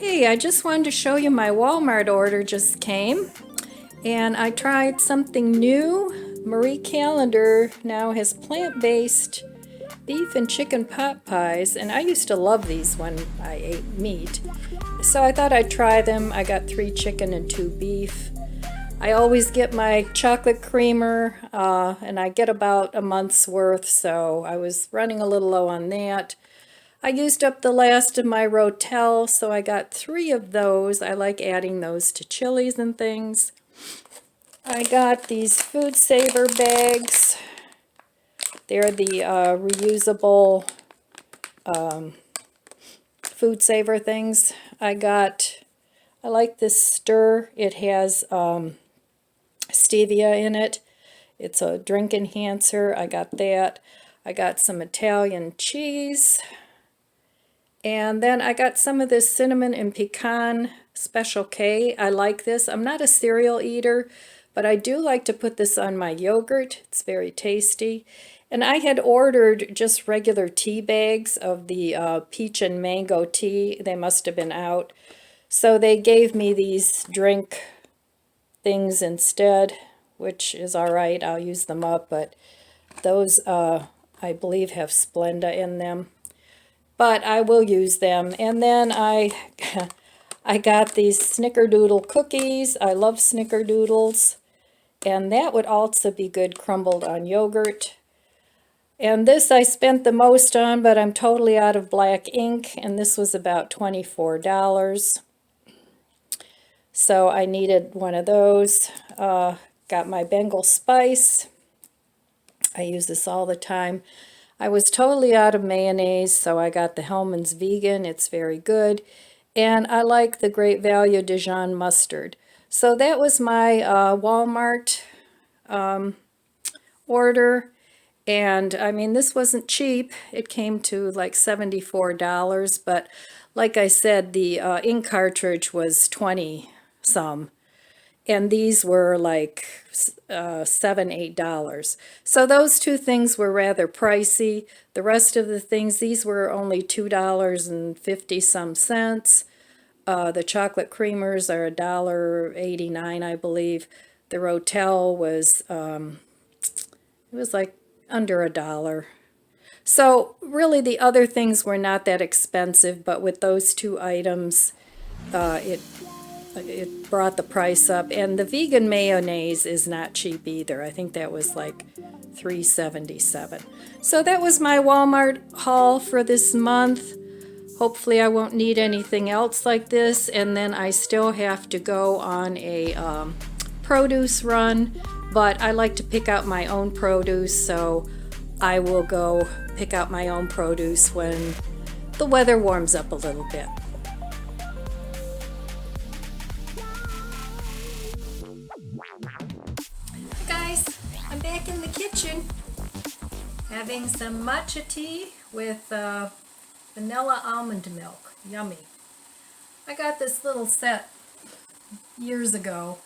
Hey, I just wanted to show you my Walmart order just came, and I tried something new. Marie Calendar now has plant-based beef and chicken pot pies, and I used to love these when I ate meat. So I thought I'd try them. I got 3 chicken and 2 beef. I always get my chocolate creamer, and I get about a month's worth, so I was running a little low on that. I used up the last of my Rotel, so I got 3 of those. I like adding those to chilies and things. I got these Food Saver bags. They're the reusable Food Saver things. I like this stir. It has stevia in it. It's a drink enhancer. I got that. I got some Italian cheese. And then I got some of this cinnamon and pecan Special K. I like this. I'm not a cereal eater, but I do like to put this on my yogurt. It's very tasty. And I had ordered just regular tea bags of the peach and mango tea. They must have been out. So they gave me these drink things instead, which is all right. I'll use them up, but those I believe have Splenda in them. But I will use them. And then I got these snickerdoodle cookies. I love snickerdoodles. And that would also be good crumbled on yogurt. And this I spent the most on, but I'm totally out of black ink, and this was about $24. So I needed one of those. Got my Bengal spice. I use this all the time. I was totally out of mayonnaise, so I got the Hellmann's Vegan. It's very good. And I like the Great Value Dijon mustard. So that was my Walmart order. And I mean, this wasn't cheap. It came to like $74, but like I said, the ink cartridge was 20 some. And these were like $7, $8. So those 2 things were rather pricey. The rest of the things, these were only $2.50 some cents. The chocolate creamers are $1.89, I believe. The Rotel was it was like under $1. So really the other things were not that expensive, but with those 2 items, it brought the price up. And the vegan mayonnaise is not cheap either. I think that was like $3.77. So that was my Walmart haul for this month. Hopefully I won't need anything else like this. And then I still have to go on a produce run, but I like to pick out my own produce, so I will go pick out my own produce when the weather warms up a little bit. Hi guys, I'm back in the kitchen having some matcha tea with vanilla almond milk. Yummy. I got this little set years ago,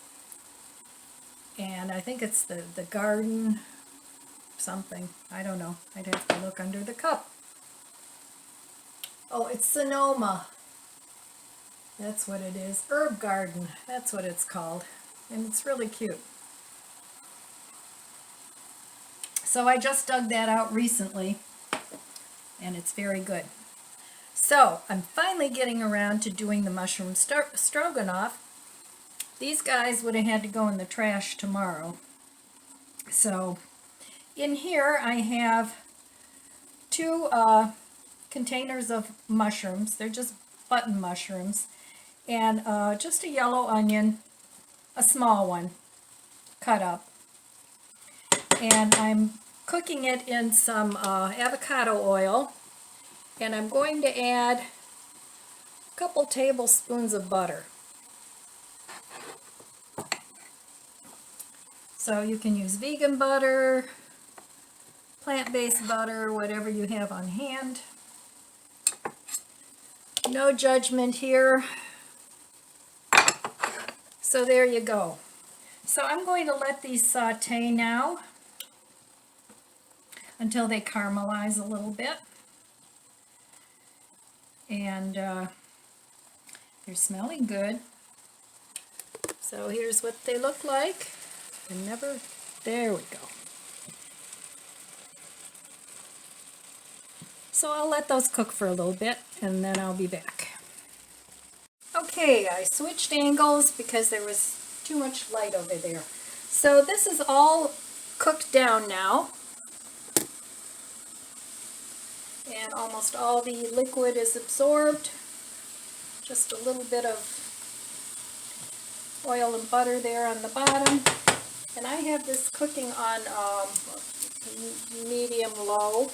and I think it's the garden something. I don't know. I'd have to look under the cup. Oh, it's Sonoma. That's what it is. Herb Garden. That's what it's called. And it's really cute. So I just dug that out recently, and it's very good. So I'm finally getting around to doing the mushroom stroganoff. These guys would have had to go in the trash tomorrow. So in here I have 2 containers of mushrooms. They're just button mushrooms. And just a yellow onion, a small one, cut up. And I'm cooking it in some avocado oil. And I'm going to add a couple tablespoons of butter. So you can use vegan butter, plant-based butter, whatever you have on hand. No judgment here. So there you go. So I'm going to let these saute now until they caramelize a little bit. And They're smelling good. So here's what they look like. There we go. So I'll let those cook for a little bit and then I'll be back. Okay, I switched angles because there was too much light over there. So this is all cooked down now. And almost all the liquid is absorbed. Just a little bit of oil and butter there on the bottom. And I have this cooking on medium low.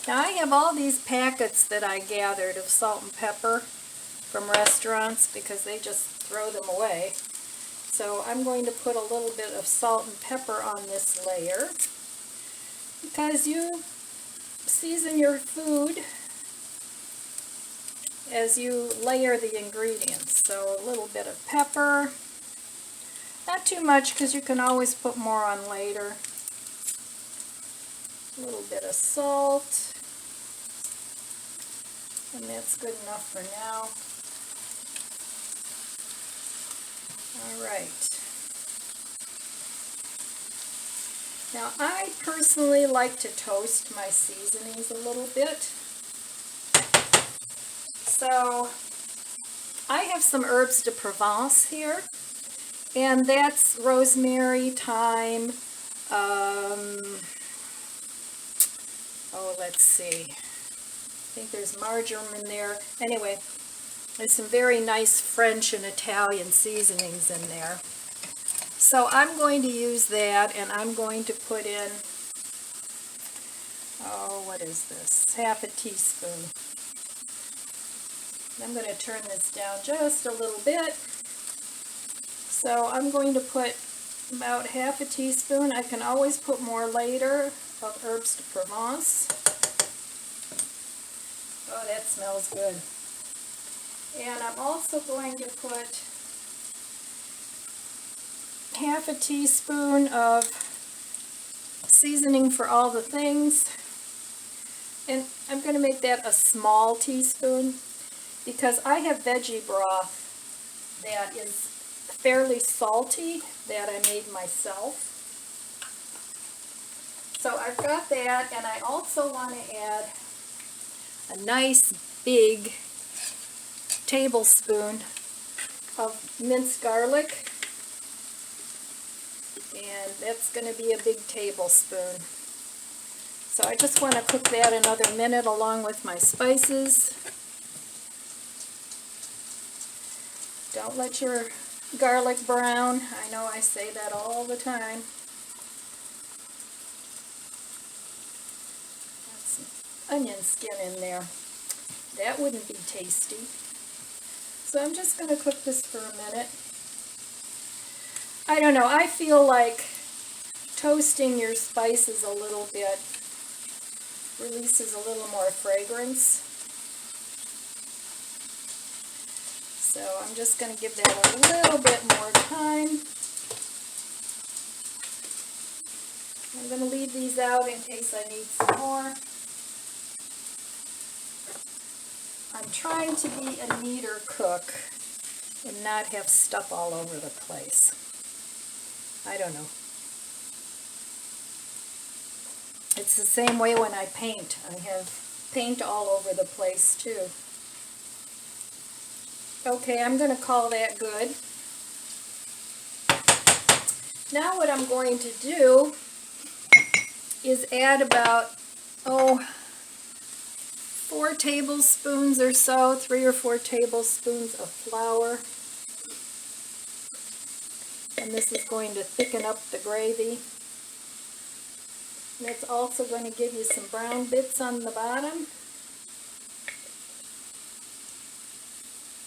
Now I have all these packets that I gathered of salt and pepper from restaurants because they just throw them away. So I'm going to put a little bit of salt and pepper on this layer because you season your food as you layer the ingredients. So a little bit of pepper, not too much because you can always put more on later. A little bit of salt, and that's good enough for now. All right. Now I personally like to toast my seasonings a little bit. So I have some herbs de Provence here, and that's rosemary, thyme, let's see, I think there's marjoram in there. Anyway, there's some very nice French and Italian seasonings in there. So I'm going to use that, and I'm going to put in, what is this? Half a teaspoon. I'm going to turn this down just a little bit. So I'm going to put about half a teaspoon. I can always put more later of herbs de Provence. Oh, that smells good. And I'm also going to put half a teaspoon of seasoning for all the things. And I'm going to make that a small teaspoon because I have veggie broth that is fairly salty that I made myself. So I've got that, and I also want to add a nice big tablespoon of minced garlic, and that's going to be a big tablespoon. So I just want to cook that another minute along with my spices. Don't let your garlic brown. I know I say that all the time. Got some onion skin in there. That wouldn't be tasty. So I'm just going to cook this for a minute. I don't know, I feel like toasting your spices a little bit releases a little more fragrance. So I'm just going to give that a little bit more time. I'm going to leave these out in case I need some more. I'm trying to be a neater cook and not have stuff all over the place. I don't know. It's the same way when I paint. I have paint all over the place too. Okay, I'm going to call that good. Now what I'm going to do is add about, 4 tablespoons or so, 3 or 4 tablespoons of flour. And this is going to thicken up the gravy. And it's also going to give you some brown bits on the bottom.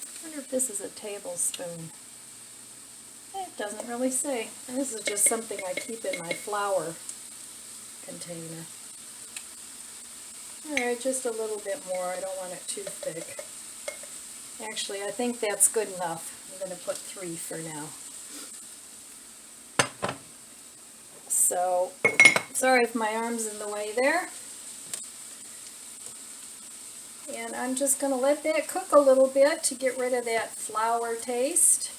I wonder if this is a tablespoon. It doesn't really say. And this is just something I keep in my flour container. Alright, just a little bit more. I don't want it too thick. Actually, I think that's good enough. I'm going to put 3 for now. So, sorry if my arm's in the way there. And I'm just going to let that cook a little bit to get rid of that flour taste.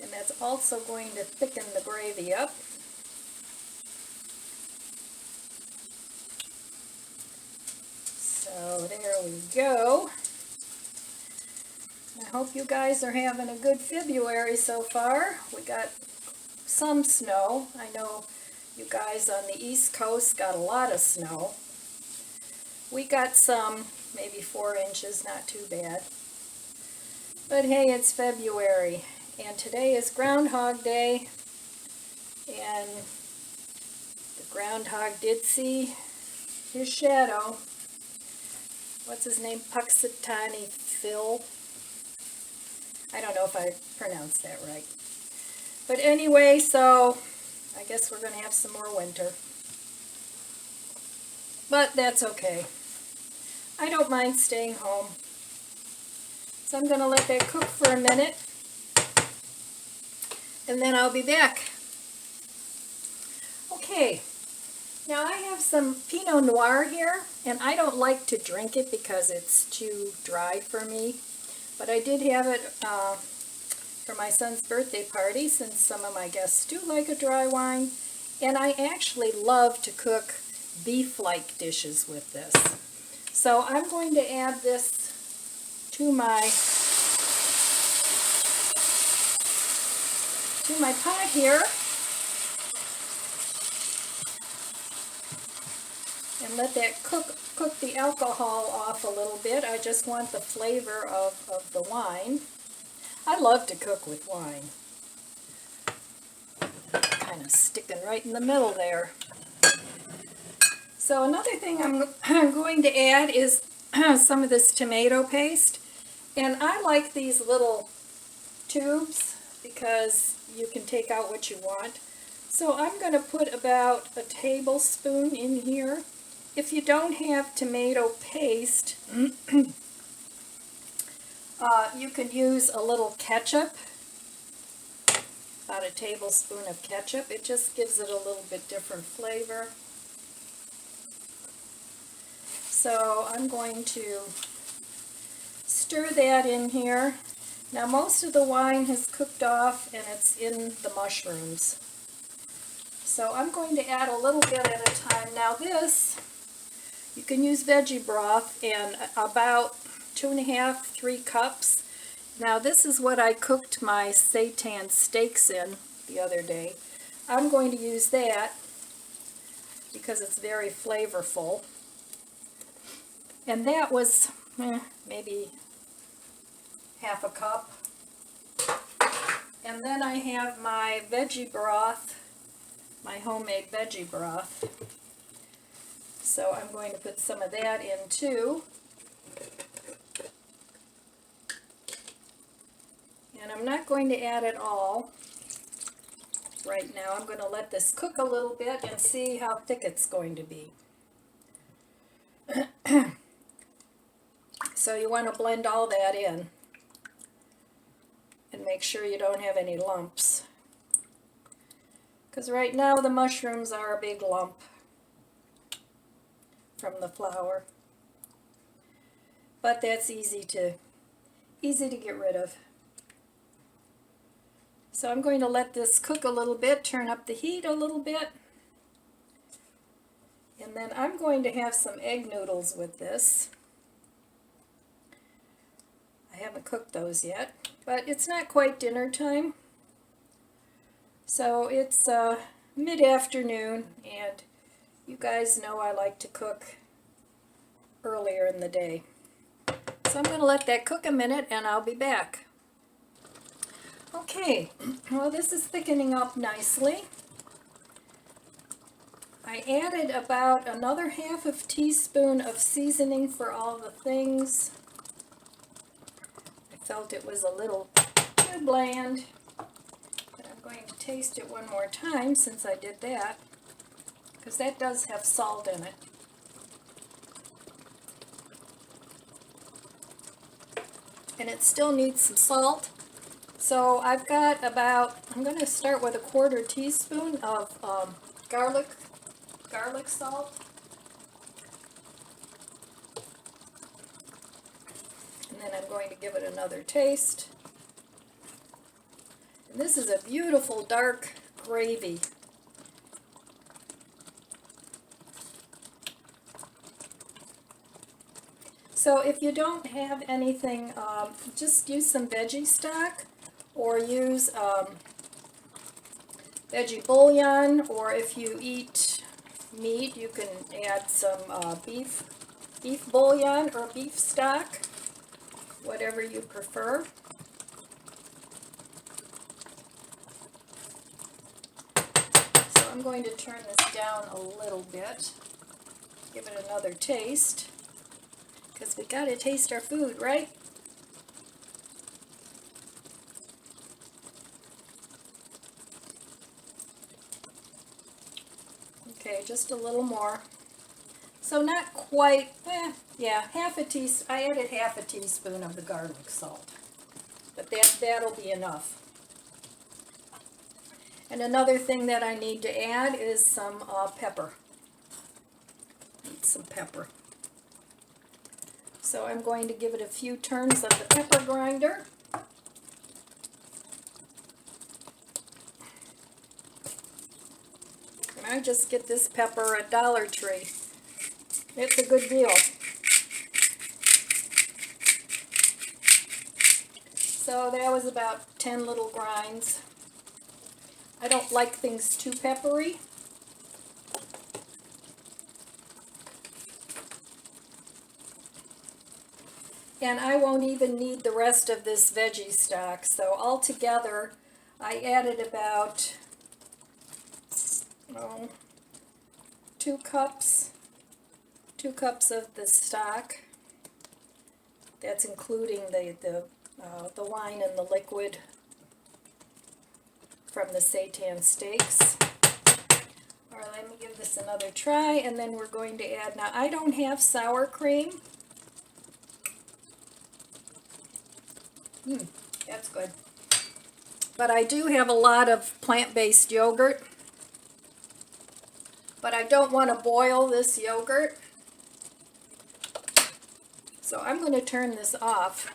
And that's also going to thicken the gravy up. So there we go. I hope you guys are having a good February so far. We got some snow. I know you guys on the East Coast got a lot of snow. We got some, maybe 4 inches, not too bad. But hey, it's February, and today is Groundhog Day, and the groundhog did see his shadow. What's his name? Puxatani Phil. I don't know if I pronounced that right. But anyway, so I guess we're going to have some more winter. But that's okay. I don't mind staying home. So I'm going to let that cook for a minute. And then I'll be back. Okay. Now I have some Pinot Noir here. And I don't like to drink it because it's too dry for me. But I did have it for my son's birthday party, since some of my guests do like a dry wine. And I actually love to cook beef-like dishes with this. So I'm going to add this to my pot here. And let that cook the alcohol off a little bit. I just want the flavor of the wine. I love to cook with wine. Kind of sticking right in the middle there. So another thing I'm going to add is some of this tomato paste. And I like these little tubes because you can take out what you want. So I'm going to put about a tablespoon in here. If you don't have tomato paste, you can use a little ketchup, about a tablespoon of ketchup. It just gives it a little bit different flavor. So I'm going to stir that in here. Now most of the wine has cooked off and it's in the mushrooms. So I'm going to add a little bit at a time. Now this, you can use veggie broth, and about 2.5, 3 cups. Now this is what I cooked my seitan steaks in the other day. I'm going to use that because it's very flavorful. And that was maybe half a cup. And then I have my veggie broth, my homemade veggie broth. So I'm going to put some of that in too. And I'm not going to add it all right now. I'm going to let this cook a little bit and see how thick it's going to be. So you want to blend all that in and make sure you don't have any lumps. Because right now the mushrooms are a big lump from the flour. But that's easy to get rid of. So I'm going to let this cook a little bit, turn up the heat a little bit. And then I'm going to have some egg noodles with this. I haven't cooked those yet, but it's not quite dinner time. So it's mid-afternoon, and you guys know I like to cook earlier in the day. So I'm going to let that cook a minute and I'll be back. Okay, well this is thickening up nicely. I added about another 1/2 teaspoon of seasoning for all the things. I felt it was a little too bland, but I'm going to taste it one more time since I did that, because that does have salt in it. And it still needs some salt. So I've got about, I'm going to start with a 1/4 teaspoon of garlic salt. And then I'm going to give it another taste. And this is a beautiful dark gravy. So if you don't have anything, just use some veggie stock, or use veggie bouillon, or if you eat meat, you can add some beef bouillon or beef stock, whatever you prefer. So I'm going to turn this down a little bit, give it another taste, because we got to taste our food, right? Okay, just a little more. So not quite, yeah, I added half a teaspoon of the garlic salt. But that'll be enough. And another thing that I need to add is some pepper. Need some pepper. So I'm going to give it a few turns of the pepper grinder. And I just get this pepper at Dollar Tree. It's a good deal. So that was about 10 little grinds. I don't like things too peppery. And I won't even need the rest of this veggie stock. So altogether, I added about 2 cups of the stock. That's including the wine and the liquid from the seitan steaks. All right, let me give this another try, and then we're going to add, now I don't have sour cream. That's good. But I do have a lot of plant-based yogurt. But I don't want to boil this yogurt. So I'm going to turn this off.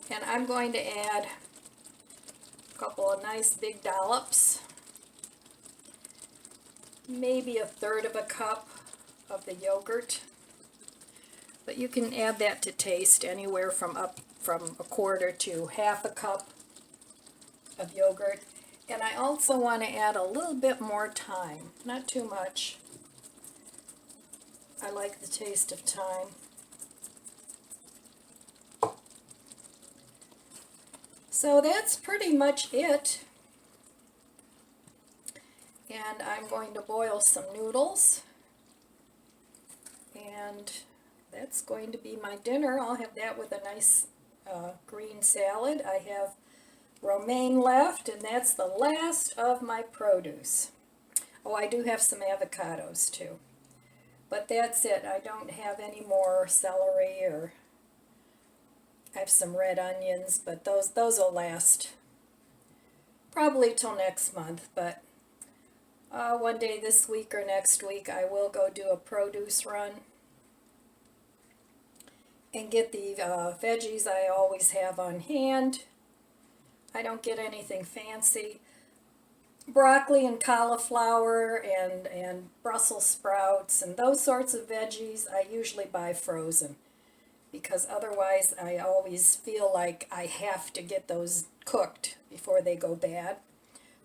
And I'm going to add a couple of nice big dollops. Maybe 1/3 of a cup of the yogurt. But you can add that to taste, anywhere from 1/4 to 1/2 cup of yogurt. And I also want to add a little bit more thyme, not too much. I like the taste of thyme. So that's pretty much it. And I'm going to boil some noodles. And that's going to be my dinner. I'll have that with a nice green salad. I have romaine left, and that's the last of my produce. Oh, I do have some avocados too. But that's it. I don't have any more celery, or I have some red onions, but those will last probably till next month. But one day this week or next week I will go do a produce run and get the veggies I always have on hand. I don't get anything fancy. Broccoli and cauliflower and Brussels sprouts and those sorts of veggies I usually buy frozen, because otherwise I always feel like I have to get those cooked before they go bad.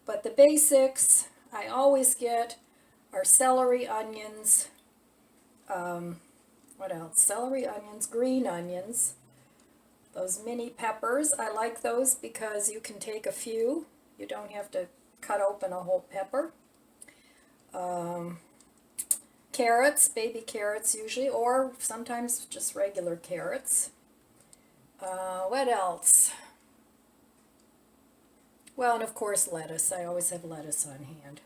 But the basics I always get are celery, onions, what else? Celery, onions, green onions, those mini peppers. I like those because you can take a few. You don't have to cut open a whole pepper. Carrots, baby carrots usually, or sometimes just regular carrots. What else? Well, and of course lettuce. I always have lettuce on hand.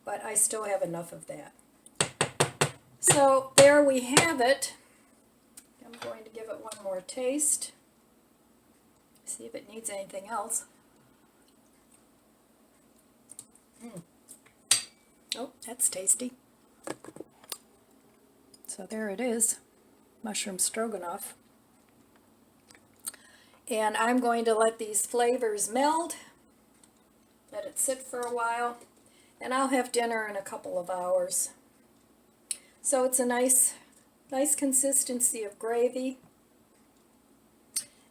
But I still have enough of that. So there we have it. I'm going to give it one more taste. See if it needs anything else. Oh, that's tasty. So there it is. mushroom stroganoff. And I'm going to let these flavors meld, let it sit for a while, and I'll have dinner in a couple of hours. So it's a nice consistency of gravy,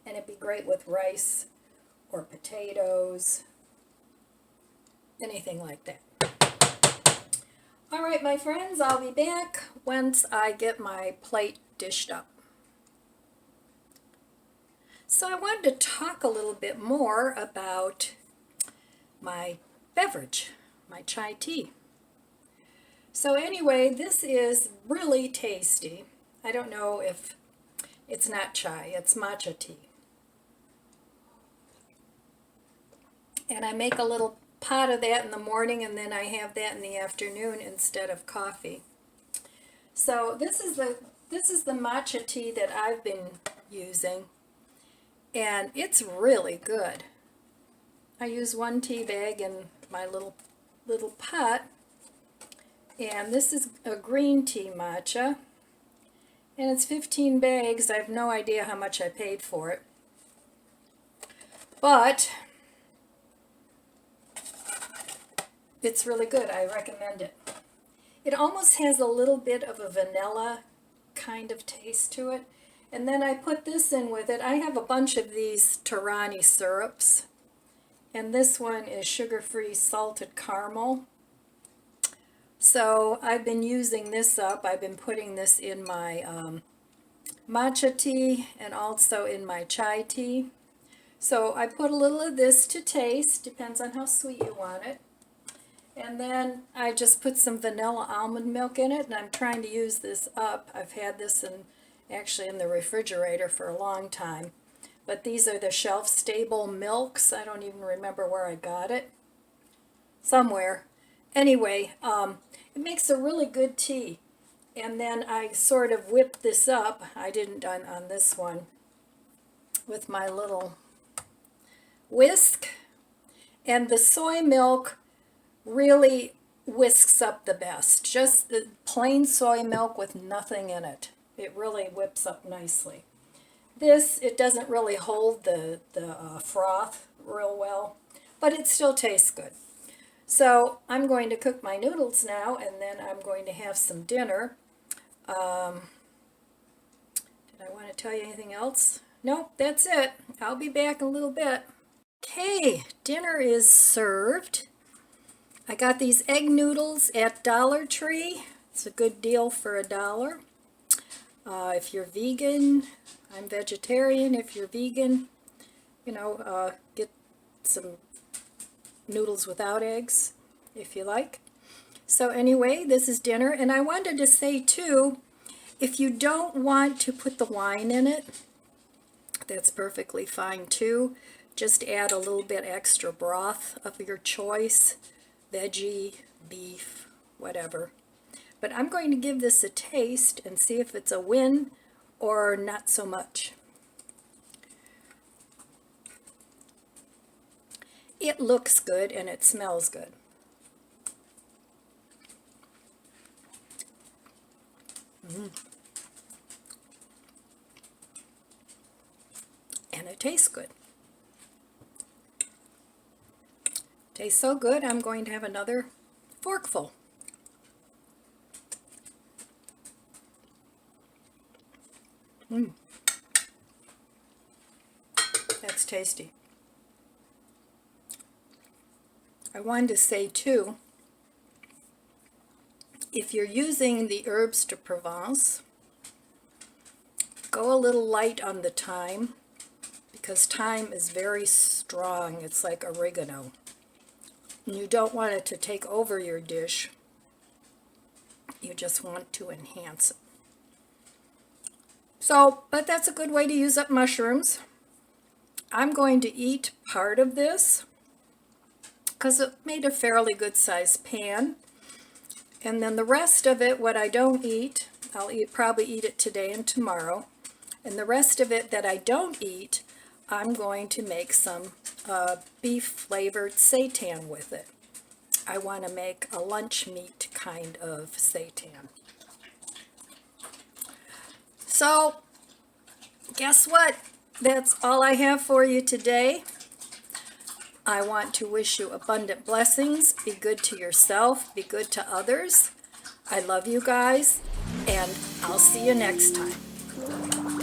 and it'd be great with rice or potatoes, anything like that. All right, my friends, I'll be back once I get my plate dished up. So I wanted to talk a little bit more about my beverage, my chai tea. So anyway, this is really tasty. I don't know if it's not chai, it's matcha tea. And I make a little pot of that in the morning, and then I have that in the afternoon instead of coffee. So this is the matcha tea that I've been using, and it's really good. I use 1 tea bag in my little pot, and this is a green tea matcha, and it's 15 bags. I have no idea how much I paid for it, but it's really good. I recommend it. It almost has a little bit of a vanilla kind of taste to it. And then I put this in with it. I have a bunch of these Tarani syrups, and this one is sugar-free salted caramel. So I've been using this up. I've been putting this in my matcha tea and also in my chai tea. So I put a little of this to taste, depends on how sweet you want it. And then I just put some vanilla almond milk in it, and I'm trying to use this up. I've had this actually in the refrigerator for a long time. But these are the shelf-stable milks. I don't even remember where I got it. Somewhere. Anyway, it makes a really good tea. And then I sort of whipped this up. I didn't on this one. With my little whisk. And the soy milk really whisks up the best. Just the plain soy milk with nothing in it. It really whips up nicely. This, it doesn't really hold the froth real well, but it still tastes good. So I'm going to cook my noodles now, and then I'm going to have some dinner. Did I want to tell you anything else? Nope, that's it. I'll be back in a little bit. Okay, dinner is served. I got these egg noodles at Dollar Tree. It's a good deal for $1. If you're vegan, I'm vegetarian. If you're vegan, get some noodles without eggs if you like. So anyway, this is dinner. And I wanted to say too, if you don't want to put the wine in it, that's perfectly fine too. Just add a little bit extra broth of your choice. Veggie, beef, whatever. But I'm going to give this a taste and see if it's a win or not so much. It looks good and it smells good. And it tastes good. Tastes so good, I'm going to have another forkful. That's tasty. I wanted to say too, if you're using the herbs de Provence, go a little light on the thyme, because thyme is very strong. It's like oregano. And you don't want it to take over your dish. You just want to enhance it. So, but that's a good way to use up mushrooms. I'm going to eat part of this because it made a fairly good sized pan. And then the rest of it, what I don't eat, I'll probably eat it today and tomorrow. And the rest of it that I don't eat, I'm going to make some beef flavored seitan with it. I want to make a lunch meat kind of seitan. So, guess what? That's all I have for you today. I want to wish you abundant blessings. Be good to yourself. Be good to others. I love you guys, and I'll see you next time.